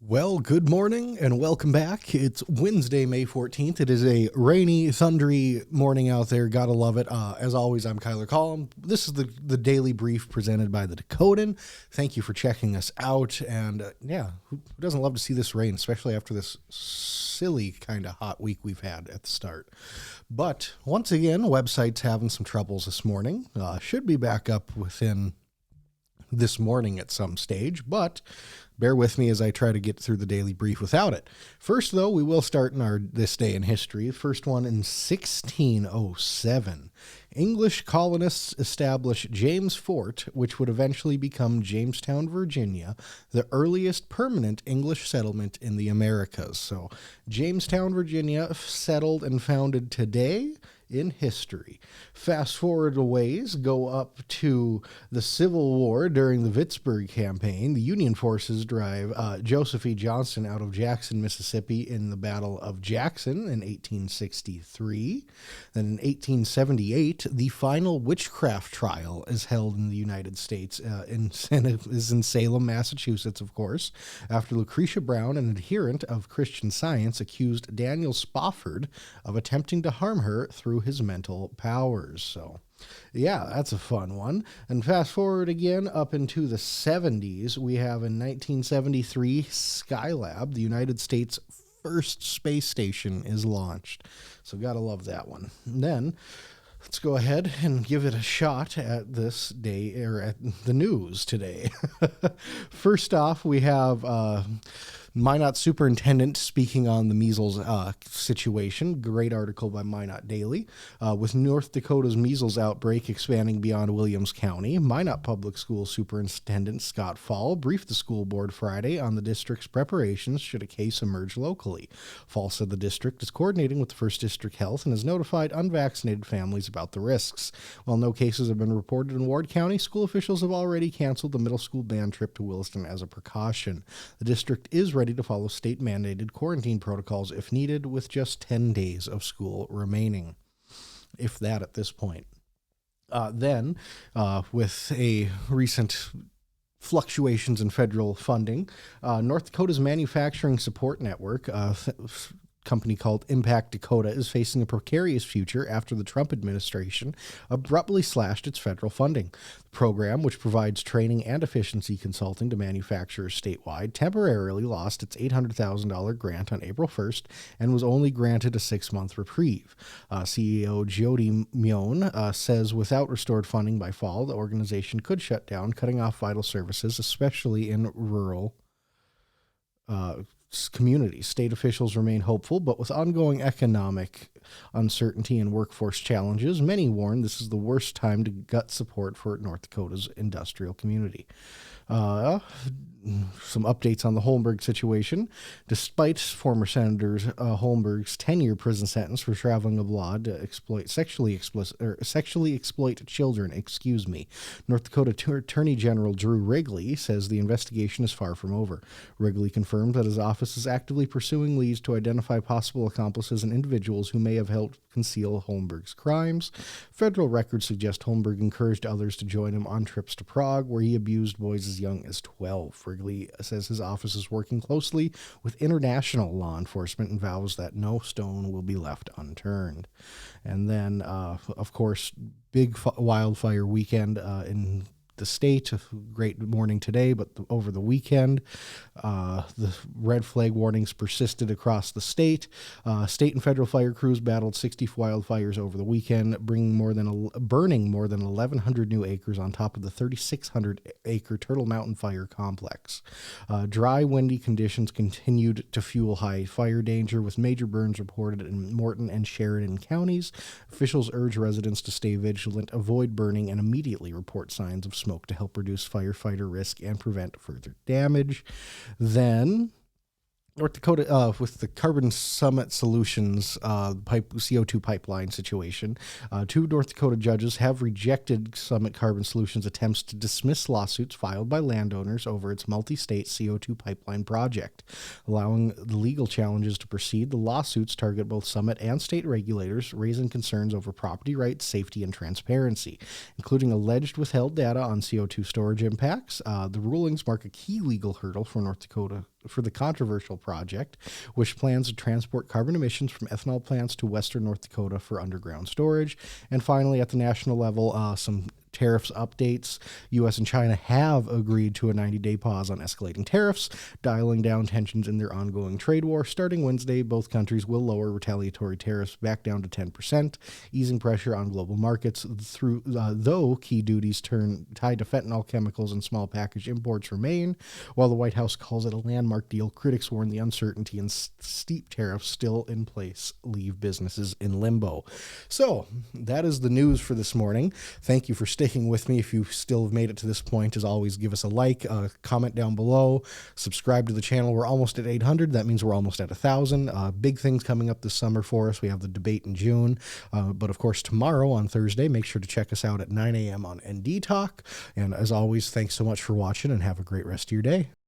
Well, good morning and welcome back. It's Wednesday, May 14th. It is a rainy, thundery morning out there. Gotta love it. As always, I'm Kyler Collum. This is the daily brief presented by the Dakotan. Thank you for checking us out. And who doesn't love to see this rain, especially after this silly kind of hot week we've had at the start. But once again, website's having some troubles this morning. Should be back up within this morning at some stage, but bear with me as I try to get through the daily brief without it. First, though, we will start in our This Day in History. The first one in 1607. English colonists established James Fort, which would eventually become Jamestown, Virginia, the earliest permanent English settlement in the Americas. So, Jamestown, Virginia, settled and founded today in history. Fast forward a ways, go up to the Civil War during the Vicksburg campaign. The Union forces drive Joseph E. Johnston out of Jackson, Mississippi in the Battle of Jackson in 1863. Then in 1878, the final witchcraft trial is held in the United States, is in Salem, Massachusetts, of course, after Lucretia Brown, an adherent of Christian Science, accused Daniel Spofford of attempting to harm her through his mental powers. So, yeah, that's a fun one. And fast forward again up into the 70s, we have in 1973, Skylab, the United States' first space station, is launched. So, gotta love that one. And then, let's go ahead and give it a shot at this day, or at the news today. First off, we have Minot Superintendent speaking on the measles situation. Great article by Minot Daily. With North Dakota's measles outbreak expanding beyond Williams County, Minot Public School Superintendent Scott Faul briefed the school board Friday on the district's preparations should a case emerge locally. Faul said the district is coordinating with the First District Health and has notified unvaccinated families about the risks. While no cases have been reported in Ward County, school officials have already canceled the middle school band trip to Williston as a precaution. The district is ready to follow state-mandated quarantine protocols if needed, with just 10 days of school remaining, if that at this point. Then, with a recent fluctuations in federal funding, North Dakota's Manufacturing Support Network, company called Impact Dakota, is facing a precarious future after the Trump administration abruptly slashed its federal funding. The program, which provides training and efficiency consulting to manufacturers statewide, temporarily lost its $800,000 grant on April 1st and was only granted a 6-month reprieve. CEO Jody Mion says without restored funding by fall, the organization could shut down, cutting off vital services, especially in rural communities. State officials remain hopeful, but with ongoing economic uncertainty and workforce challenges, many warn this is the worst time to gut support for North Dakota's industrial community. Some updates on the Holmberg situation. Despite former Senator Holmberg's 10-year prison sentence for traveling abroad to sexually exploit children, North Dakota Attorney General Drew Wrigley says the investigation is far from over. Wrigley confirmed that his office is actively pursuing leads to identify possible accomplices and individuals who may have helped conceal Holmberg's crimes. Federal records suggest Holmberg encouraged others to join him on trips to Prague, where he abused boys as young as 12. Wrigley says his office is working closely with international law enforcement and vows that no stone will be left unturned. And then, of course, big wildfire weekend in the state. A great morning today, but over the weekend, the red flag warnings persisted across the state. State and federal fire crews battled 60 wildfires over the weekend, burning more than 1,100 new acres on top of the 3,600-acre Turtle Mountain Fire Complex. Dry, windy conditions continued to fuel high fire danger, with major burns reported in Morton and Sheridan counties. Officials urge residents to stay vigilant, avoid burning, and immediately report signs of smoke to help reduce firefighter risk and prevent further damage. Then, North Dakota, with the Carbon Summit Solutions CO₂ pipeline situation, 2 North Dakota judges have rejected Summit Carbon Solutions' attempts to dismiss lawsuits filed by landowners over its multi-state CO₂ pipeline project. Allowing the legal challenges to proceed, the lawsuits target both Summit and state regulators, raising concerns over property rights, safety, and transparency, including alleged withheld data on CO₂ storage impacts. The rulings mark a key legal hurdle for North Dakota for the controversial project, which plans to transport carbon emissions from ethanol plants to western North Dakota for underground storage. And finally, at the national level, some tariffs updates. U.S. and China have agreed to a 90-day pause on escalating tariffs, dialing down tensions in their ongoing trade war. Starting Wednesday, both countries will lower retaliatory tariffs back down to 10%, easing pressure on global markets. Though key duties tied to fentanyl chemicals and small package imports remain, while the White House calls it a landmark deal, critics warn the uncertainty and steep tariffs still in place leave businesses in limbo. So that is the news for this morning. Thank you for sticking with me. If you still have made it to this point, as always, give us a like, comment down below, subscribe to the channel. We're almost at 800. That means we're almost at 1,000. Big things coming up this summer for us. We have the debate in June. But of course, tomorrow on Thursday, make sure to check us out at 9 a.m. on ND Talk. And as always, thanks so much for watching and have a great rest of your day.